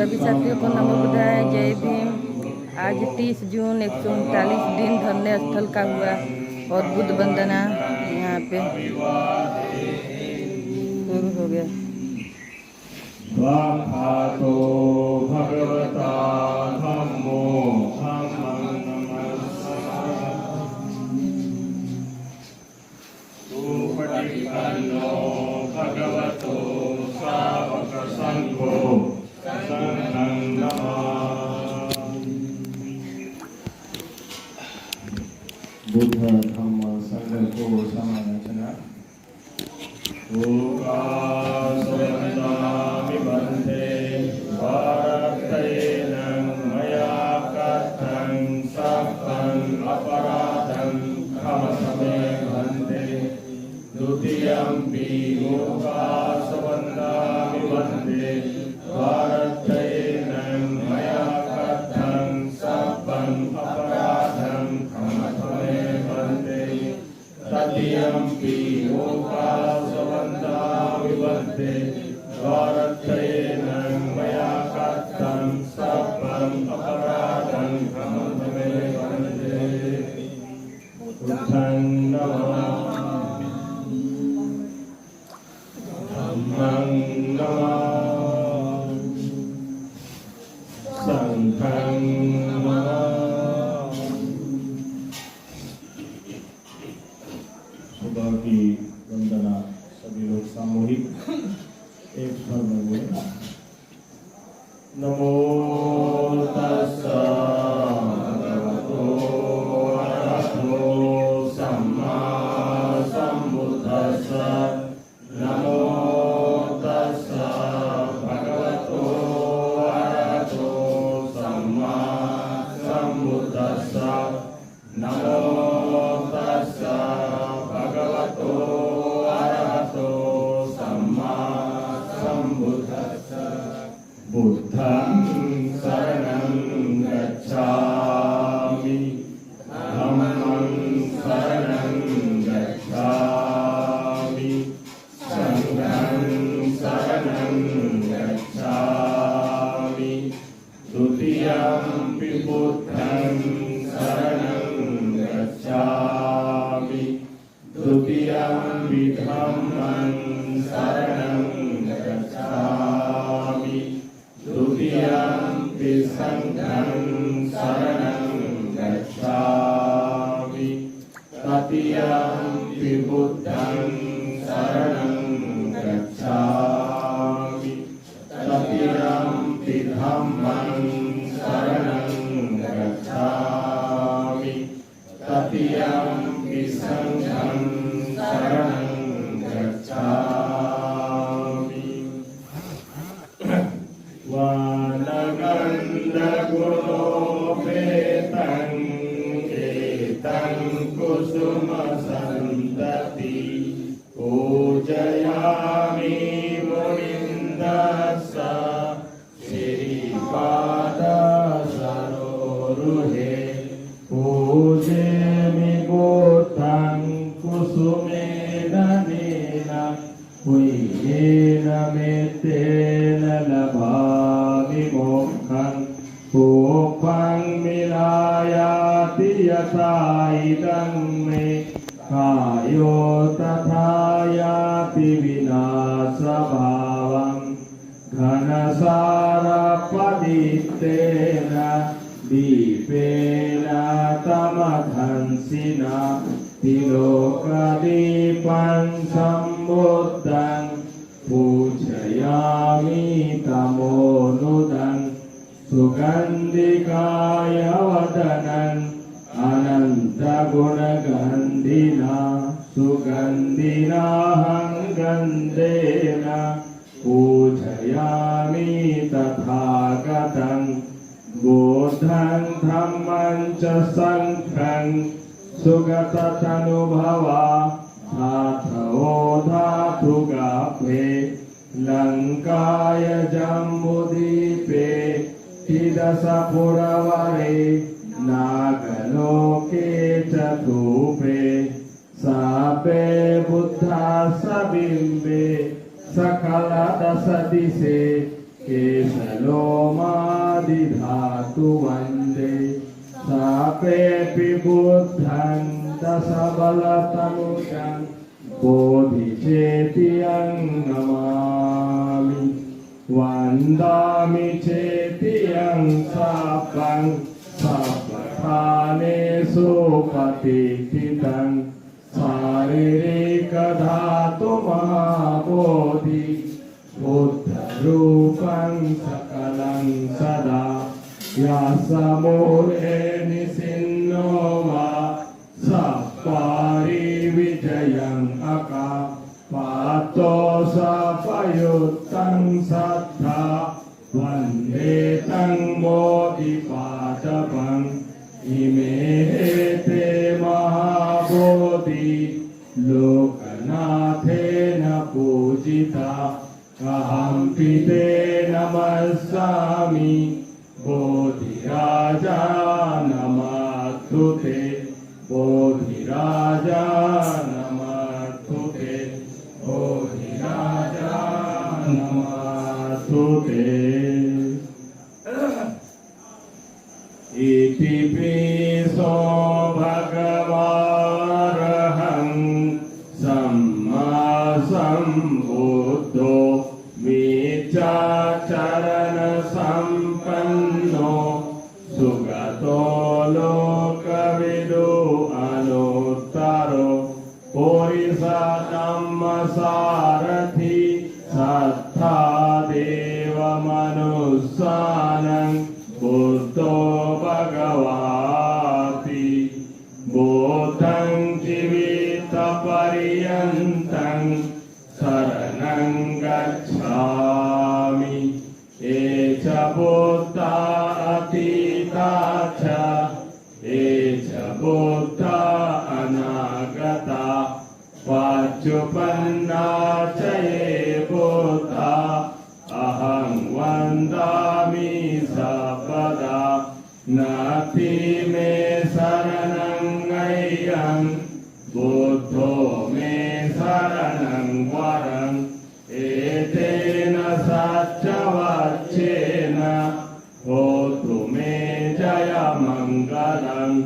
सभी साथियों को नमो बुद्धाय, जय भीम। आज 30 जून 139 दिन धरने स्थल का हुआ और बुद्ध वंदना यहाँ पे शुरू हो गया। स्वाहातो भगवता धम्मो धम्मं नमस्सामि। सुपटिपन्नो भगवतो सावक संघो संघं नमामि। बुद्ध धम्म संघ को समालोचना। ओकासवन्दामि वन्दे भारतेन मया कथं सपन् अपराधं क्षमस्वे वन्दे। द्वितीयम्पि ओकासवन्दामि वन्दे भारतेन मया कथं सपन् अपराधं क्षमस्वे वन्दे। तृतीयम्पि ओकासवन्दामि वन्दे भारतेन मया कथं सपन् अपराधं क्षमस्वे वन्दे। बुद्धं नमामि, धम्मं नमामि, संघं नमामि। सुबह की वंदना सभी लोग सामूहिक एक स्वर में बोले। नमो तस्सा भगवतो अरहतो सम्मा सम्बुद्धस्सा। नमो तस्सा भगवतो अरहतो सम्मा सम्बुद्धस्सा। नमो तस्सा भगवतो अरहतो सम्मा सम्बुद्धस्सा। बुद्धं शरणं गच्छामि, धम्मं शरणं गच्छामि, संघं शरणं गच्छामि। द्वितीयम्पि बुद्धं शरणं गच्छामि, द्वितीयम्पि धम्मं शरणं गच्छामि, द्वितीयम्पि संघं शरणं गच्छामि, तृतीयम्पि बुद्धं शरणं गच्छामि, तृतीयम्पि धम्मं शरणं गच्छामि, तृतीयम्पि संघं शरणं गच्छामि। वानगन्धगुणोपेतं एतं कुसुमसन्तति पूजयामि मुनिन्दस्सा। श्रीपादसरोरुहे पूजयामि बुद्धं कुसुमेन नेन हुय्येन मेत्तेन लभामि मोक्षं। कोपं विनायाति यथा इदं मे कायो तथा याति विनाशभावं। घनसारपदित्तेन दीपेन तमधंसिना तिलोकदीपं सम्बुद्धं पूजयामि तमोनुदं। सुगन्धिकाय वदनं अनन्तगुणगन्धिना सुगन्धिनाहं गन्धेन पूजयामि तथागतं। बुद्धं धम्मं च संघं सुगततनुभवा धातवो धातुगापे लङ्काय जम्बुद्वीपे तिदशपुरवरे नागलोके चतुपे सापे बुद्धा सबिम्बे सकल दश दिशे केशलोमादिधातु वन्दे सापेऽपि बुद्धं दशबलतनुजं बोधिचेतियं नमामि वन्दामि चेतियं सापं सापथानेषु पतितं शारीरिकधातु महाबोधि बुद्धरूपं सकलं सदा यासमूले निसिन्नो वा सपारि विजयम् अका पातो सपयुक्तं सद्धा वन्दे तं बोधिपादपम् इमे ते महाबोधि लोकनाथेन पूजिता अहं ते नमस्सामि बोधिराजा नमस्तु ते बोधिराजा नमस्तु ते बोधिराजा नमस्तु ते इति प्रीसो भगवारहं सम्मा सम्बुद्धो विचाचरण संपन्नो सुगतो लोकविदु अनुत्तरो पुरिसा धम्मसारथि सत्था देवमनुस्सानं बुद्धो भगवाति बोधं जीवितपर्यन्तं शरणं गच्छामि ये च बुद्धा अतीता च ये च बुद्धा अनागता पच्युपन्ना च ये बुद्धा अहं वन्दामि सर्वदा नाति मे शरणं गह्यं बुद्धो मे शरणं वरम् एतेन सत्यवाच्येन होतु मे जयमङ्गलम्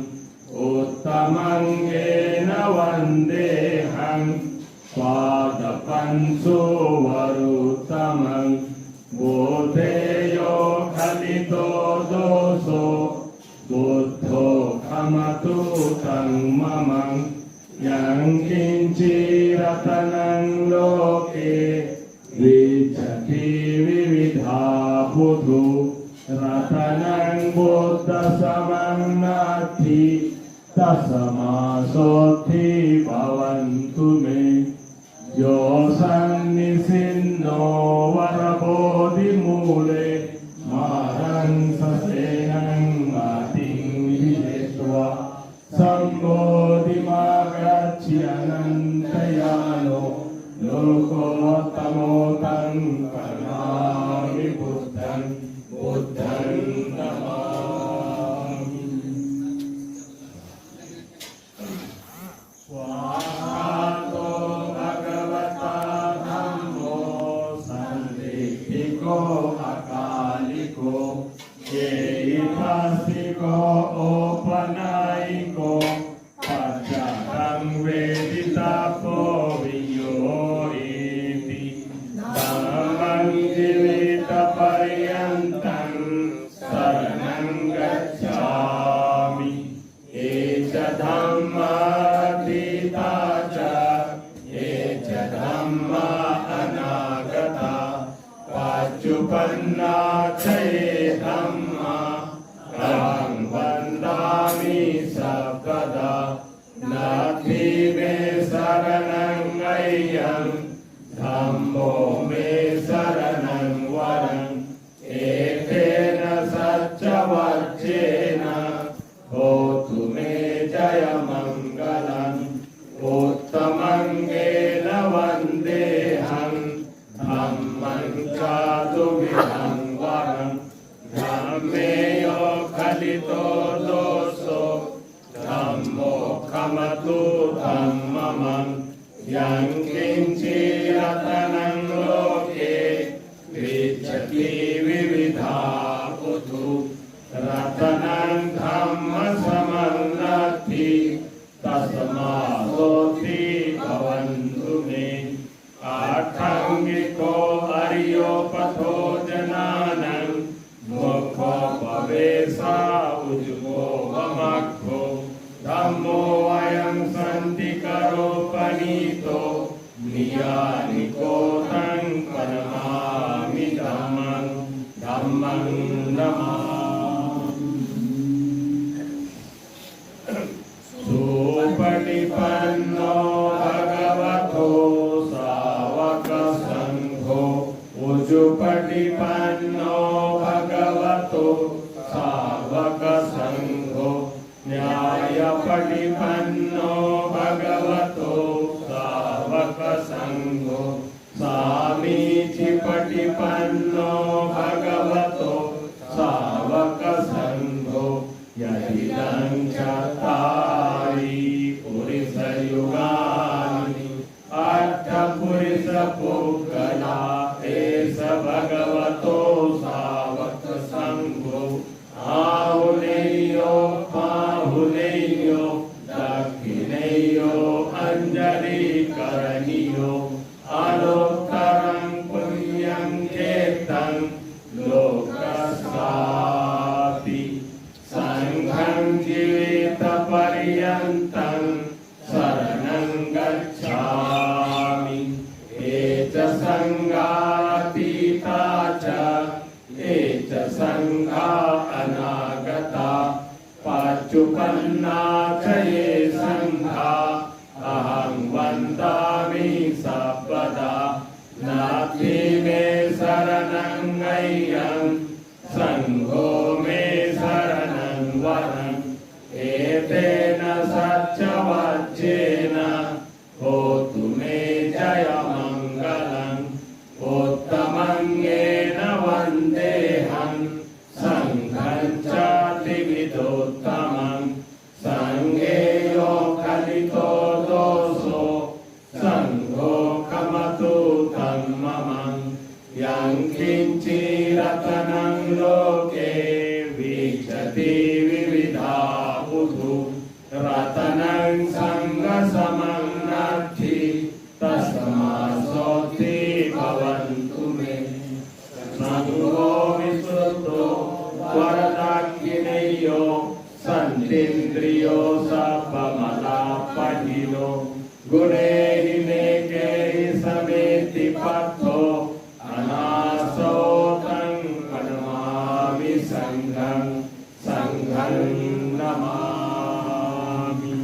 उत्तमं येन वन्देऽहं पादपंसु वरुतमं बोधेयो खलितो दोषो बुद्धो खमतु तं मम यं किञ्चिरतनं लोके विच्छति विविधा बुधु रतनं बुद्धसमं नास्ति तस्मासोऽथि भवन्तु मे यो सन्निसिन्नो वरबोधिमूले मारं ससेनं मातिं विजित्वा सम्बोधिमागच्छ्यनन्तयानो लोकोत्तमो तं प्रणमामि बुद्धं बुद्धं नमामि स्वाहातो भगवता धम्मो संदिग्धिको अकालिको ऐतिहासिको औपनायिको पश्चातं वेदितापो वियोरेति धम्मं जीवितपर्यन्तं शरणं गच्छामि ये च धम्मा अतीता च ये च धम्मा अनागता पच्युपन्ना च ये धम्मा अहं वन्दामि सर्वदा नास्ति मे शरणं गह्यं धम्मो मे शरणं वरम् एतेन सत्यवाच्येन होतु मे जयमङ्गलम् उत्तमं येन वन्देऽहं धम्मं चातुर्विधं वरम् धम्मेयो खलितो दोषो धम्मो खमतु धम्ममं यं किञ्चिरतनं लोके सुजुपटिपन्नो भगवतो सावक संघो न्यायपटिपन्नो भगवतो सावक संघो सामीचिपटिपन्नो भगवतो सावक संघो यदिदं चत्तारि पुरुषयुगानि अष्टपुरुषपुद्गला एष भगवतो सावक संघो आहुनेयो बाहुनेयो दक्षिणेयो अंजलिकरणीयो अलोत्तरं पुण्यं चेतं लोकस्यापि संघं जीवितपर्यन्तं शरणं गच्छामि ये च संघातीता च ये च संघा अनागता पच्चुपन्ना च ये संघा अहं वन्दामि सर्वदा नास्ति मे शरणं गह्यं संघो मे शरणं वरम् एतेन सत्यवाच्येन होतु मे जयमङ्गलम् उत्तमङ्गेन वन्देऽहं संघं चातिविदोत्तमं संघेयो कलितो दोषो संघो कमतु तं मम यं किञ्चिरतनं लोके वीक्षति विविधा बुधु रतनं संगसमं नास्ति तस्मासोऽस्ति भवन्तु मे संघो विशुद्धो वरदाकिनेयो सन्तीन्द्रियो सपमलापहिनो गुणैर्नेके समेति पथो अनासोतं प्रणमामि संघं संघं नमामि।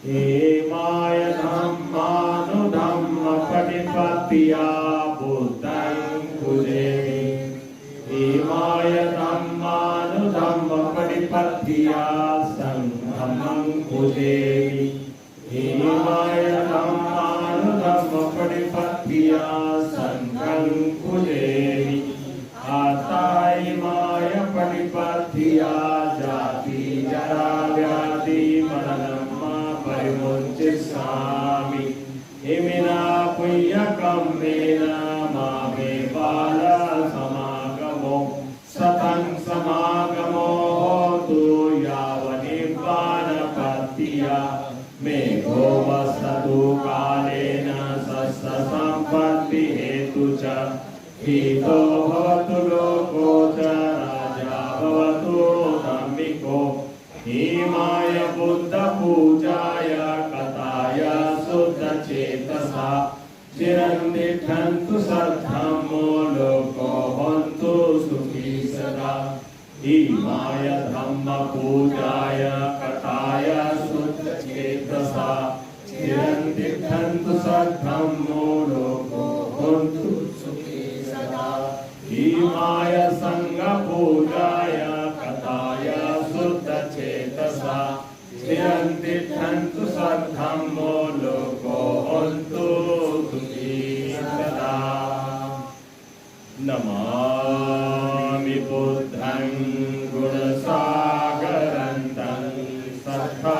हेमाय धम्मानुधम्मपटिपत्या बुद्धं कुजेमि हेमाय धम्मानुधम्मपटिपत्या संघं कुजेमि हेमाय धम्मानुधम्मपटिपत्या संघं कुजेमि आतायिमाय पटिपत्या जाति जरा व्याधि मरणं परिमुञ्चिष्यामि इमिना पुण्यकम्मेन मामे बाल समागमो सतं समागमो होतु यावनिर्वाणपत्या मे गोवसतु कालेन सस्य सम्पत्ति हेतु च हितो भवतु लोको च राजा भवतु धार्मिको हेमाय बुद्धपूजाय कथाय शुद्धचेतसा चिरं तिष्ठन्तु सद्धम्मो लोको हन्तु सुखी सदा हेमाय धम्मपूजाय कथाय शुद्धचेतसा चिरं तिष्ठन्तु सद्धम्मो लोको हन्तु सुखी सदा हेमाय संघपूजाय कथाय शुद्धचेतसा चिरं तिष्ठन्तु सद्धम्मो लोको हन्तु सुखी सदा नमामि बुद्धं गुणसागरन्तं सत्ता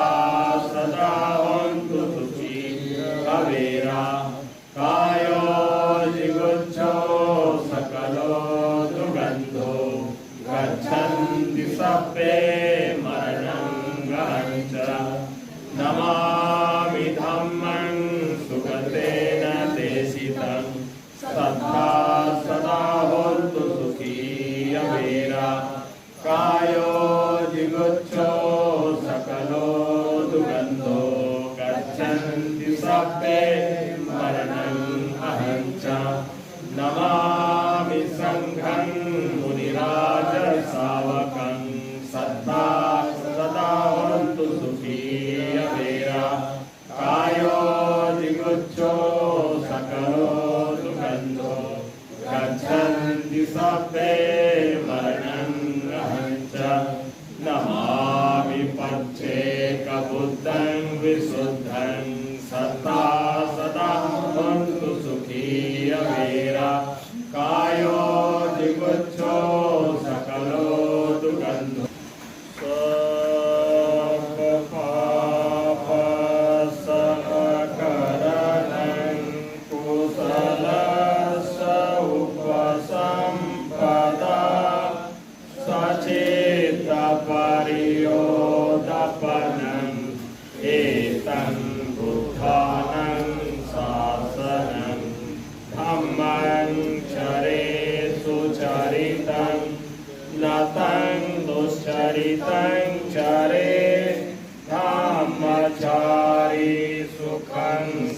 सदा हन्तु सुखी कवेरा कायो जिगुच्छो सकलो दुर्गन्धो गच्छन्ति सप्पे मरणं गहञ्च नमामि धम्मं सुगतेन देशितं सत्ता सदा हन्तु सुखी अवेरा कायो जिगुच्छो सकलो दुर्गन्धो गच्छन्ति सप्पे मरणं अहञ्च नमामि संघं मुनिराज सावकं सत्ता सदा हन्तु सुखी अवेरा कायो जिगुच्छो सकलो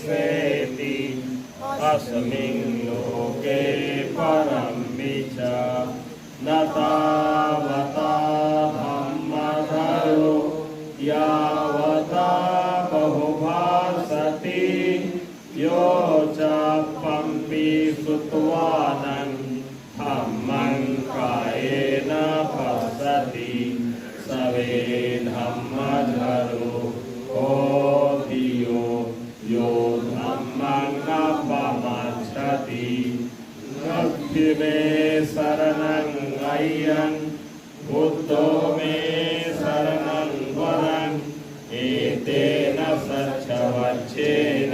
सेति अस्मिन् लोके परं विच न तावता धम्मधरो यावता बहुभासति यो च पम्पि श्रुत्वानं धम्मं कायेन पश्यति सवे धम्मधरो होतियो यो धम्मं अपमच्छति नत्थि मे शरणं अय्यं बुद्धो मे शरणं वरं एतेन सच्चवच्चेन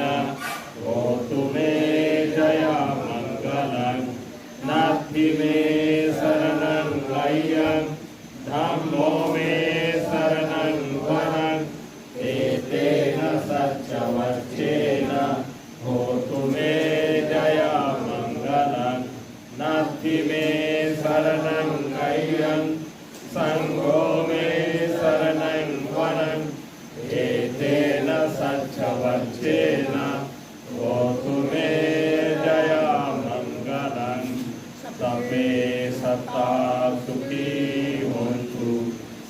होतु मे जयमङ्गलं नत्थि मे शरणं अय्यं धम्मो मे शरणं वरं एतेन सच्चवच्चेन होतु मे जयमङ्गलं नत्थि मे शरणं अय्यं संघो मे शरणं वरं एतेन सच्चवच्चेन होतु मे जयमङ्गलं सभे सत्ता सुखी होन्तु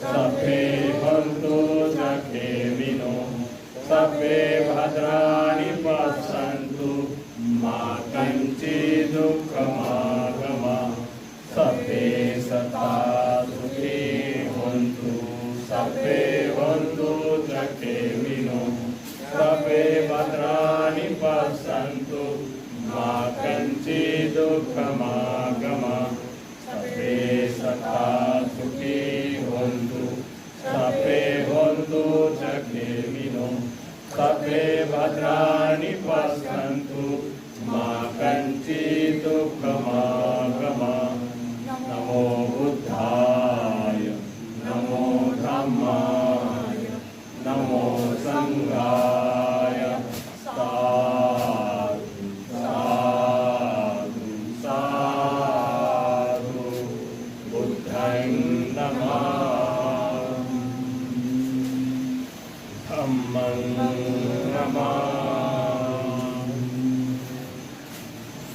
सभे भवन्तु जखेमिनो सभे भद्राणि पश्यन्तु मा कञ्चित् दुःखमागमः सभे सत्ता सुखी होन्तु सभे भवन्तु जखेमिनो सभे भद्राणि पश्यन्तु मा कञ्चित् दुःखमागमः सभे सत्ता सुखी होन्तु सभे भवन्तु जखेमिनो सभे भद्राणि पश्यन्तु मा कञ्चित् दुःखमागमः नमो बुद्धाय नमो धम्माय नमो संघाय साधु साधु साधु बुद्धं नमामि धम्मं नमामि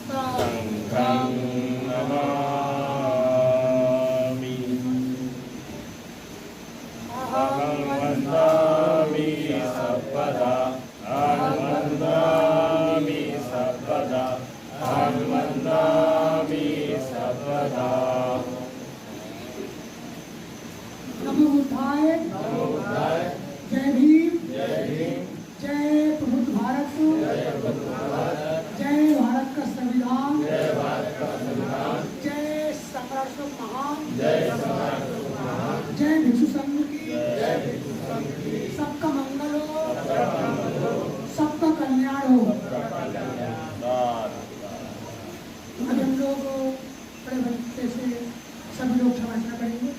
संघं नमामि अहं वन्दामि सर्वदा अहं वन्दामि सर्वदा अहं वन्दामि सर्वदा नमो बुद्धाय जय भीम जय प्रबुद्ध भारत जय भारत का संविधान जय सम्राट महान जय भिक्षु संघ की सबका मंगल हो सबका कल्याण हो। आज हम लोग बड़े भक्ति से सभी लोग क्षमा करेंगे।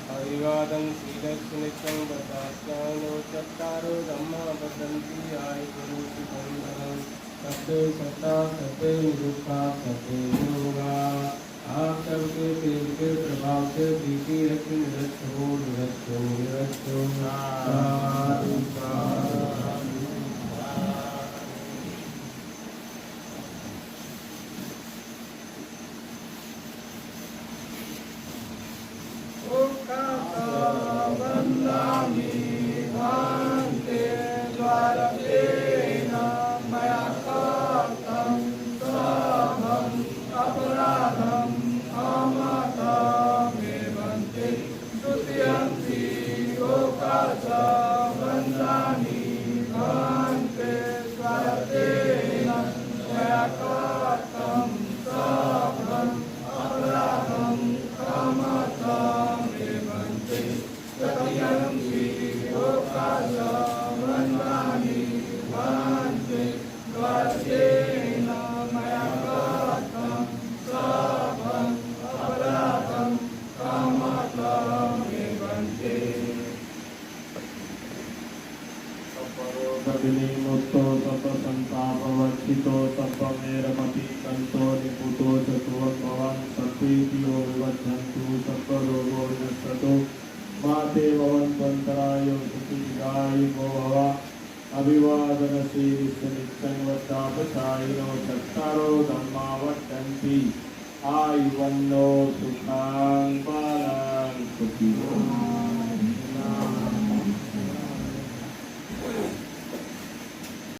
हरिवादं श्रीदक्षिणितं वदास्यानो चत्तारो धम्मा वदन्ति आयुर्वेदि बन्धनं सत्य सत्ता सत्य निरुक्ता सत्य योगा आप सबके तेज के प्रभाव से बीती रखी निरक्षो साधु साधु। वन्दामि भान्ते द्वारकेण मया कृतं सर्वम् अपराधम् अमतमेवन्ते द्वितीयंपि लोकास वन्दामि भान्ते द्वारकेण मया कृतं सर्वम् अपराधम् अमतमेवन्ते तृतीयंपि लोकास वन्दामि भान्ते द्वारकेण मया कृतं सर्वम् अपराधम् अमतमेवन्ते विनिमुक्तो तपसंतापवर्षितो तपमेरमपि कंतो निपुतो चतुर्भवान् सर्वेभ्यो विवर्धन्तु सर्वरोगो विनश्यतु माते भवन्तन्तरायो सुखिगायिको भव अभिवादनशीलिस्य नित्यं वद्धापचायिनो चत्तारो धम्मा वर्धन्ति आयुवन्नो सुखां बालां सुखिनो